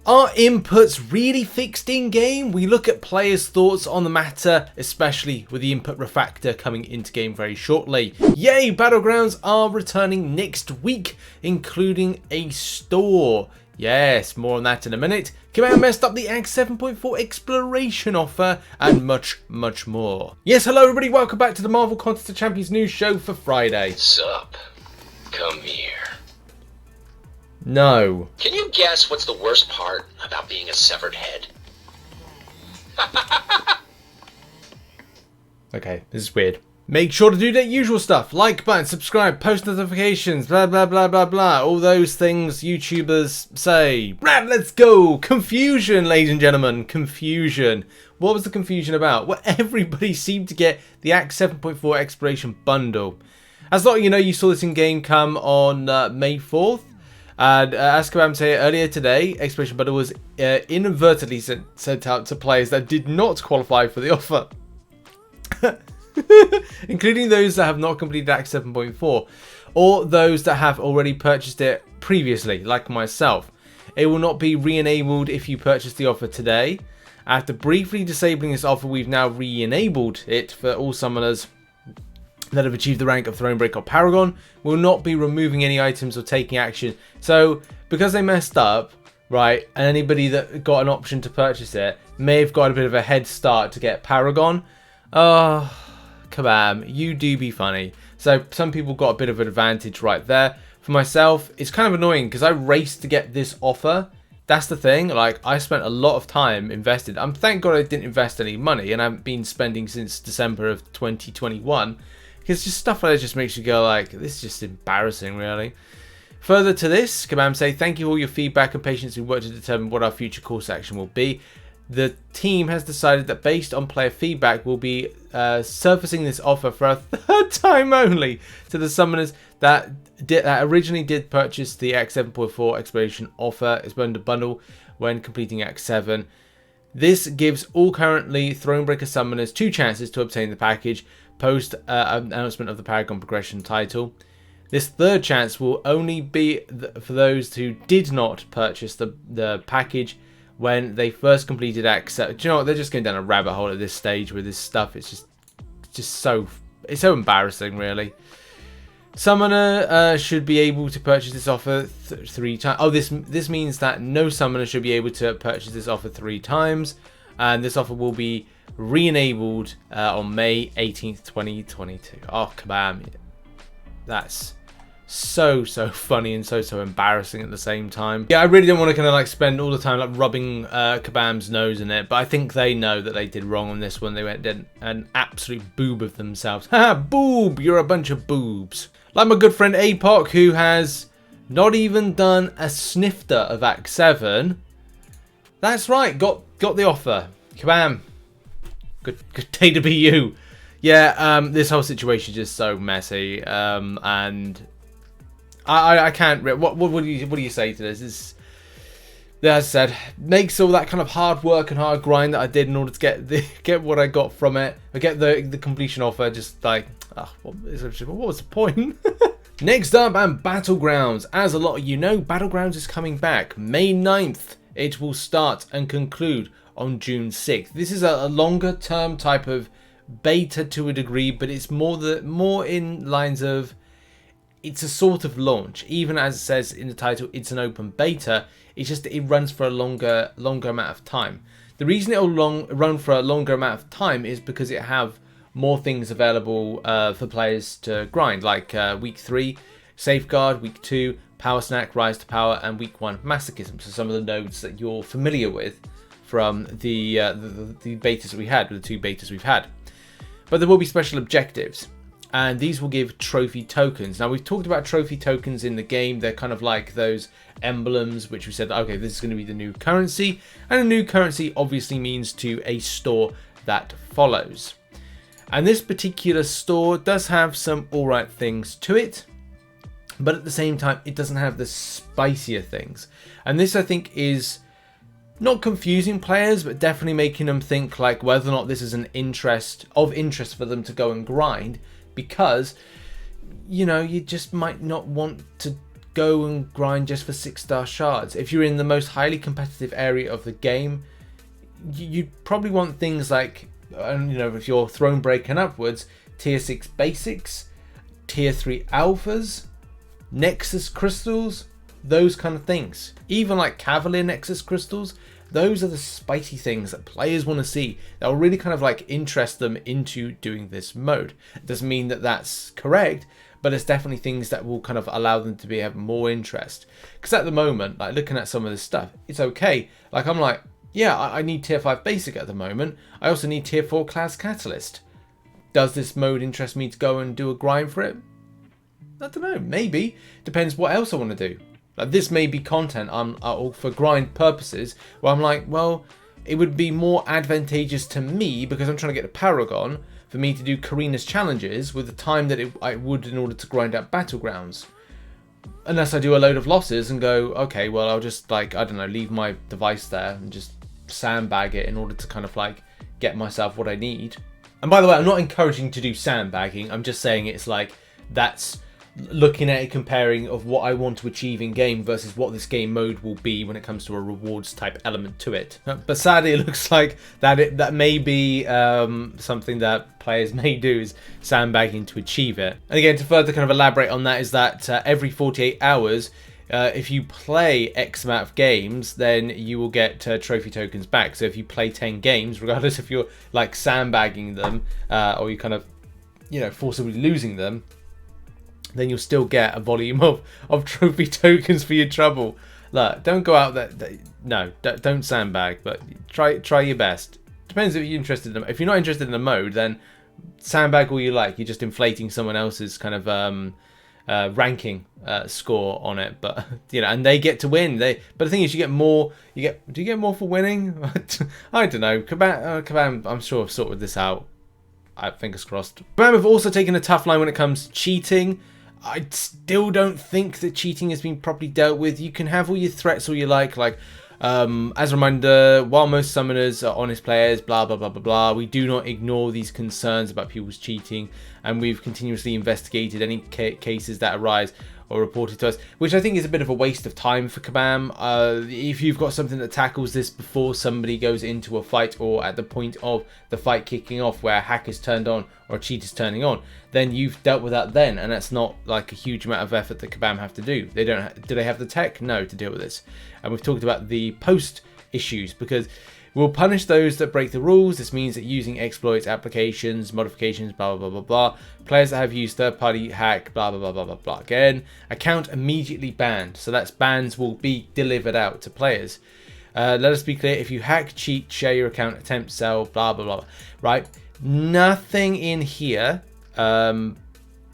Are inputs really fixed in-game? We look at players' thoughts on the matter, especially with the input refactor coming into game very shortly. Yay, Battlegrounds are returning next week, including a store. Yes, more on that in a minute. Kabam Messed Up, the Yikes 7.4 exploration offer, and much, much more. Yes, hello everybody, welcome back to the Marvel Contest of Champions news show for Friday. Sup? Come here. No. Can you guess what's the worst part about being a severed head? Okay, this is weird. Make sure to do that usual stuff. Like button, subscribe, post notifications, blah blah blah blah blah. All those things YouTubers say. Right, let's go. Confusion, ladies and gentlemen. Confusion. What was the confusion about? Well, everybody seemed to get the Yikes 7.4 exploration bundle. As a lot of you know, you saw this in game come on May 4th. And as Kabam said earlier today, Exploration Bundle was inadvertently sent out to players that did not qualify for the offer. Including those that have not completed Yikes 7.4 or those that have already purchased it previously, like myself. It will not be re-enabled if you purchase the offer today. After briefly disabling this offer, we've now re-enabled it for all summoners that have achieved the rank of Thronebreaker or Paragon. Will not be removing any items or taking action. So because they messed up, right, and anybody that got an option to purchase it may have got a bit of a head start to get Paragon. Oh, Kabam, you do be funny. So some people got a bit of an advantage right there. For myself, it's kind of annoying because I raced to get this offer. That's the thing, like I spent a lot of time invested. Thank God I didn't invest any money and I haven't been spending since December of 2021. Because just stuff like that just makes you go like, this is just embarrassing, really. Further to this, Kabam say, thank you for all your feedback and patience in work to determine what our future course action will be. The team has decided that based on player feedback, we'll be surfacing this offer for a third time only to the summoners that originally did purchase the Yikes 7.4 exploration offer as bundle when completing Yikes 7. This gives all currently Thronebreaker summoners 2 chances to obtain the package post announcement of the Paragon progression title. This third chance will only be for those who did not purchase the package when they first completed Yikes 7. Do you know what? They're just going down a rabbit hole at this stage with this stuff. It's just so embarrassing, really. Summoner should be able to purchase this offer 3 times. Oh, this means that no summoner should be able to purchase this offer 3 times, and this offer will be re-enabled on May 18th, 2022. Oh, Kabam. That's so funny and so embarrassing at the same time. Yeah, I really don't want to kind of like spend all the time like rubbing Kabam's nose in it, but I think they know that they did wrong on this one. They did an absolute boob of themselves. Haha, boob! You're a bunch of boobs. Like my good friend APOC, who has not even done a snifter of Act 7. That's right, got the offer. Kabam. Good day to be you. Yeah, this whole situation is just so messy, and I can't. What do you say to this? As I said, makes all that kind of hard work and hard grind that I did in order to get what I got from it, or get the completion offer, just like, what was the point? Next up, and Battlegrounds. As a lot of you know, Battlegrounds is coming back May 9th. It will start and conclude on June 6th. This is a longer term type of beta to a degree, but it's more in lines of, it's a sort of launch. Even as it says in the title, it's an open beta. It's just that it runs for a longer amount of time. The reason it will run for a longer amount of time is because it have more things available for players to grind, like week 3 Safeguard, week 2 Power Snack, Rise to Power, and week 1 Masochism. So some of the nodes that you're familiar with from the betas that we had, the 2 betas we've had. But there will be special objectives, and these will give trophy tokens. Now, we've talked about trophy tokens in the game. They're kind of like those emblems, which we said, okay, this is going to be the new currency, and a new currency obviously means to a store that follows. And this particular store does have some alright things to it, but at the same time, it doesn't have the spicier things. And this, I think, is not confusing players, but definitely making them think like whether or not this is of interest for them to go and grind, because, you know, you just might not want to go and grind just for 6-star shards. If you're in the most highly competitive area of the game, you'd probably want things like, if you're throne breaking upwards, tier 6 basics, tier 3 alphas, nexus crystals, those kind of things. Even like cavalier nexus crystals, those are the spicy things that players want to see. That will really kind of like interest them into doing this mode. It doesn't mean that that's correct, but it's definitely things that will kind of allow them to have more interest. Because at the moment, like looking at some of this stuff, it's okay. Like I'm like, yeah, I need tier 5 basic at the moment. I also need tier 4 class catalyst. Does this mode interest me to go and do a grind for it? I don't know, maybe. Depends what else I want to do. Like this may be content for grind purposes where I'm like, well, it would be more advantageous to me because I'm trying to get a Paragon for me to do Karina's challenges with the time that I would in order to grind out Battlegrounds. Unless I do a load of losses and go, okay, well, I'll just like, I don't know, leave my device there and just sandbag it in order to kind of like get myself what I need. And by the way, I'm not encouraging to do sandbagging. I'm just saying it's like, that's looking at it, comparing of what I want to achieve in game versus what this game mode will be when it comes to a rewards type element to it. But sadly, it looks like that may be something that players may do, is sandbagging to achieve it. And again, to further kind of elaborate on that, is that every 48 hours, if you play X amount of games, then you will get trophy tokens back. So if you play 10 games, regardless if you're like sandbagging them or you kind of, forcibly losing them, then you'll still get a volume of trophy tokens for your trouble. Look, don't go out there. No, don't sandbag, but try your best. Depends if you're interested in them. If you're not interested in the mode, then sandbag all you like. You're just inflating someone else's kind of ranking score on it, but and they get to win. But the thing is, you get more. Do you get more for winning? I don't know. Kabam, I'm sure I've sorted this out. Fingers crossed. Kabam have also taken a tough line when it comes to cheating. I still don't think that cheating has been properly dealt with. You can have all your threats all you like as a reminder, while most summoners are honest players, blah blah blah blah blah, we do not ignore these concerns about people's cheating, and we've continuously investigated any cases that arise or reported to us, which I think is a bit of a waste of time for Kabam. If you've got something that tackles this before somebody goes into a fight or at the point of the fight kicking off where a hack is turned on or a cheat is turning on, then you've dealt with that then, and that's not like a huge amount of effort that Kabam have to do. They don't. Do they have the tech? No, to deal with this. And we've talked about the post issues, because we'll punish those that break the rules. This means that using exploits, applications, modifications, blah, blah, blah, blah, blah. Players that have used third-party hack, blah, blah, blah, blah, blah, blah. Again, account immediately banned. So that's bans will be delivered out to players. Let us be clear. If you hack, cheat, share your account, attempt, sell, blah, blah, blah, right? Nothing in here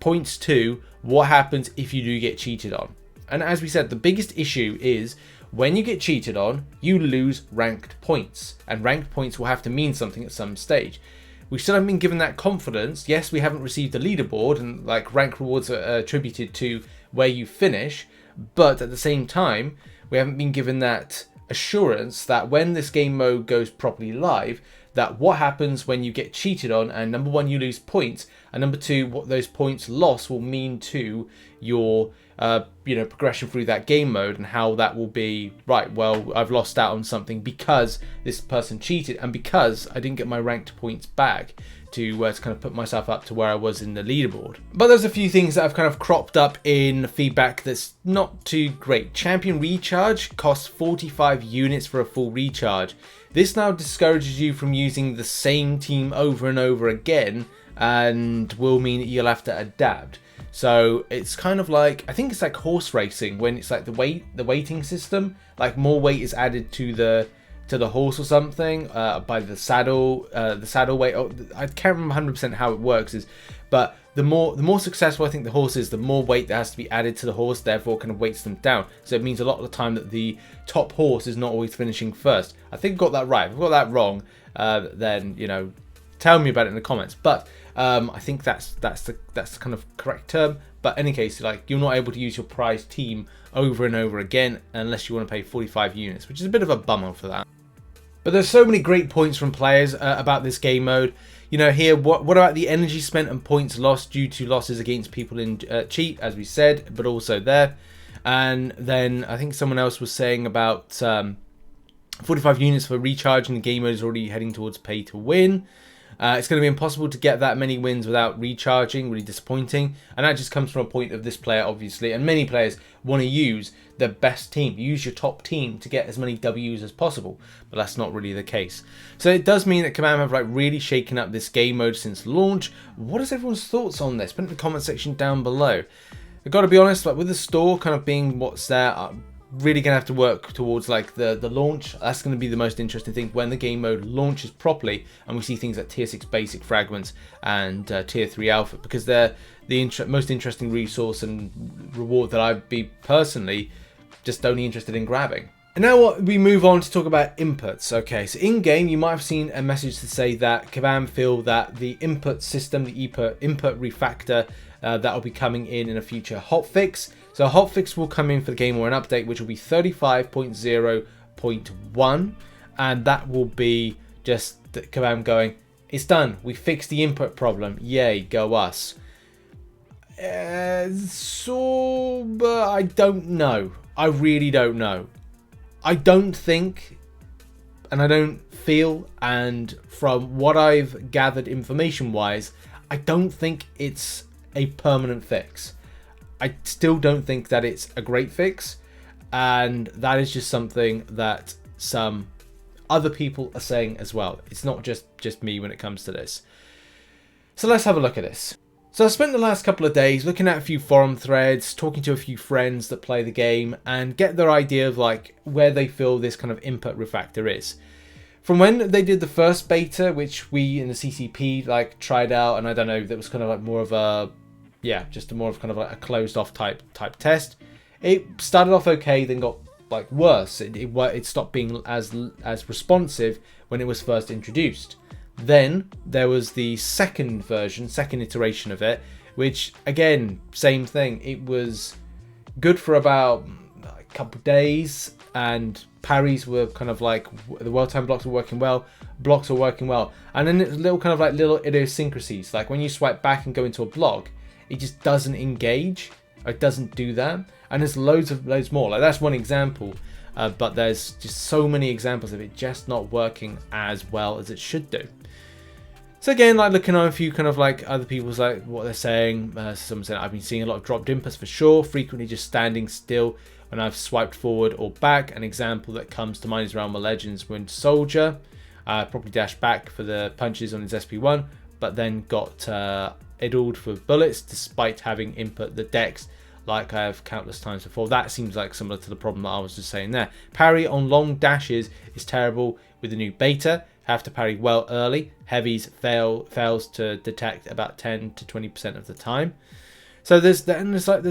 points to what happens if you do get cheated on. And as we said, the biggest issue is when you get cheated on, you lose ranked points, and ranked points will have to mean something at some stage. We still haven't been given that confidence. Yes, we haven't received a leaderboard, and like rank rewards are attributed to where you finish, but at the same time, we haven't been given that assurance that when this game mode goes properly live, that what happens when you get cheated on, and number one, you lose points, and number two, what those points lost will mean to your progression through that game mode, and how that will be, right, well, I've lost out on something because this person cheated, and because I didn't get my ranked points back to kind of put myself up to where I was in the leaderboard. But there's a few things that have kind of cropped up in feedback that's not too great. Champion recharge costs 45 units for a full recharge. This now discourages you from using the same team over and over again, and will mean that you'll have to adapt. So it's kind of like, I think it's like horse racing, when it's like the weighting system, like more weight is added to the horse or something by the saddle weight. Oh, I can't remember 100% how it works, but the more successful I think the horse is, the more weight that has to be added to the horse, therefore kind of weights them down. So it means a lot of the time that the top horse is not always finishing first. I think I got that right. If I've got that wrong, then tell me about it in the comments. But I think that's the kind of correct term. But in any case, like, you're not able to use your prize team over and over again unless you want to pay 45 units, which is a bit of a bummer for that. But there's so many great points from players about this game mode. Here, what about the energy spent and points lost due to losses against people in cheat, as we said, but also there. And then I think someone else was saying about 45 units for recharging. The game mode is already heading towards pay to win. It's going to be impossible to get that many wins without recharging, really disappointing. And that just comes from a point of this player, obviously. And many players want to use the best team, use your top team to get as many Ws as possible. But that's not really the case. So it does mean that Kabam have like really shaken up this game mode since launch. What is everyone's thoughts on this? Put it in the comment section down below. I've got to be honest, like with the store kind of being what's there, I'm really going to have to work towards like the launch. That's going to be the most interesting thing when the game mode launches properly and we see things like tier 6 basic fragments and tier 3 alpha, because they're the most interesting resource and reward that I'd be personally just only interested in grabbing. And now we move on to talk about inputs. Okay, so in game you might have seen a message to say that Kabam feel that the input system, the input refactor, that will be coming in a future hotfix. So a hotfix will come in for the game or an update, which will be 35.0.1, and that will be just Kabam going, it's done, we fixed the input problem, yay, go us. But I don't know. I really don't know. I don't think, and I don't feel, and from what I've gathered information-wise, I don't think it's a permanent fix. I still don't think that it's a great fix, and that is just something that some other people are saying as well. It's not just me when it comes to this. So let's have a look at this. So I spent the last couple of days looking at a few forum threads, talking to a few friends that play the game, and get their idea of like where they feel this kind of input refactor is. From when they did the first beta, which we in the CCP like tried out, and I don't know, that was kind of like more of a, yeah, just more of kind of like a closed off type test. It started off okay, then got like worse. It stopped being as responsive when it was first introduced. Then there was the second version, second iteration of it, which again, same thing. It was good for about a couple of days, and parries were kind of like, the world time blocks were working well, blocks were working well, and then it's little kind of like little idiosyncrasies, like when you swipe back and go into a block, it just doesn't engage, or it doesn't do that. And there's loads more. Like that's one example, but there's just so many examples of it just not working as well as it should do. So again, like looking at a few kind of like other people's like what they're saying. Someone said I've been seeing a lot of dropped inputs for sure, frequently just standing still when I've swiped forward or back. An example that comes to mind is Realm of Legends when Soldier probably dashed back for the punches on his SP1, but then got idled for bullets despite having input the dex like I have countless times before. That seems like similar to the problem that I was just saying there. Parry on long dashes is terrible with the new beta. Have to parry well early. Heavies fails to detect about 10 to 20% of the time. So there's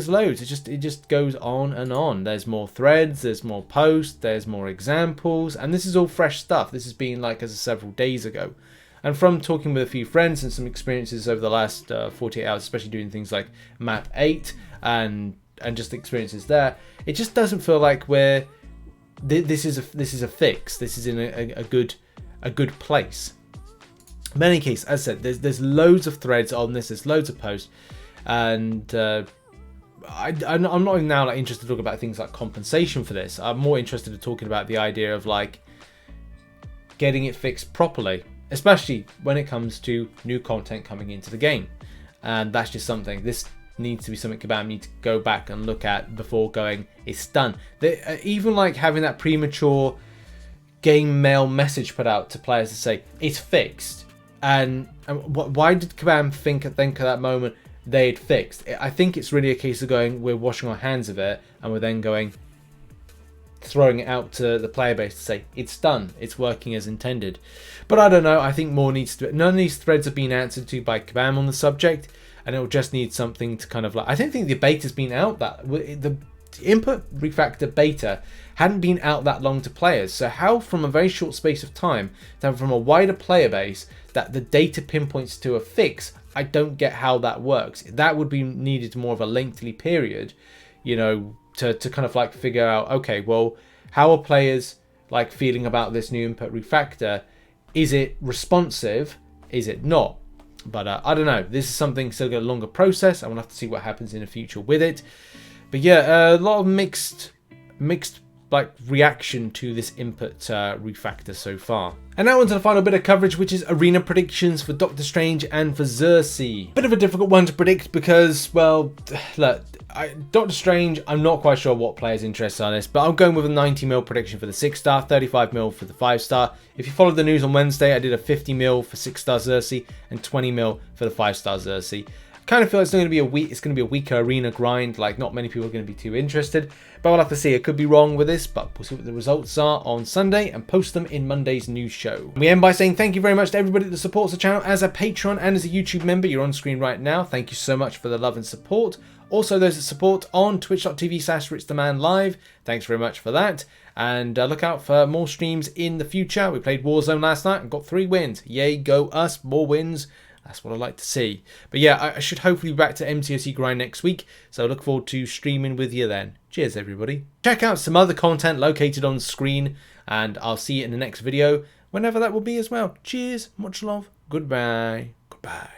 loads. It just goes on and on. There's more threads, there's more posts, there's more examples, and this is all fresh stuff. This has been like as of several days ago. And from talking with a few friends and some experiences over the last 48 hours, especially doing things like map 8 and just experiences there, it just doesn't feel like this is a fix. This is in a good place. In any case, as I said, there's loads of threads on this. There's loads of posts, and I'm not even now like interested to talk about things like compensation for this. I'm more interested in talking about the idea of like getting it fixed properly, especially when it comes to new content coming into the game. And that's just something, this needs to be something Kabam need to go back and look at before going, it's done. Even like having that premature game mail message put out to players to say, it's fixed. And why did Kabam think at that moment they'd fixed? I think it's really a case of going, we're washing our hands of it, and we're then going, throwing it out to the player base to say it's done, it's working as intended. But I don't know, I think more needs to be. None of these threads have been answered to by Kabam on the subject, and it will just need something to kind of like, I don't think the beta's been out that the input refactor beta hadn't been out that long to players. So how from a very short space of time, then from a wider player base, that the data pinpoints to a fix, I don't get how that works. That would be needed more of a lengthy period, you know, to kind of like figure out, okay, well, how are players like feeling about this new input refactor? Is it responsive? Is it not? But I don't know. This is something still got a longer process. I will have to see what happens in the future with it. But yeah, a lot of mixed like reaction to this input refactor so far. And now on to the final bit of coverage, which is arena predictions for Doctor Strange and for Xerxes. Bit of a difficult one to predict because, well, look, Doctor Strange, I'm not quite sure what players' interests are in this, but I'm going with a 90 mil prediction for the 6-star, 35 mil for the 5-star. If you followed the news on Wednesday, I did a 50 mil for 6-star Xerxes and 20 mil for the 5-star Xerxes. Kind of feel it's going to be a weaker arena grind, like not many people are going to be too interested, but we'll have to see. It could be wrong with this, but we'll see what the results are on Sunday and post them in Monday's news show. We end by saying thank you very much to everybody that supports the channel as a Patreon and as a YouTube member. You're on screen right now. Thank you so much for the love and support. Also, those that support on twitch.tv/RichTheMan live, thanks very much for that. And look out for more streams in the future. We played Warzone last night and got 3 wins. Yay, go us, more wins. That's what I like to see. But yeah, I should hopefully be back to MCOC grind next week, so I look forward to streaming with you then. Cheers, everybody. Check out some other content located on screen, and I'll see you in the next video, whenever that will be as well. Cheers, much love, goodbye, goodbye.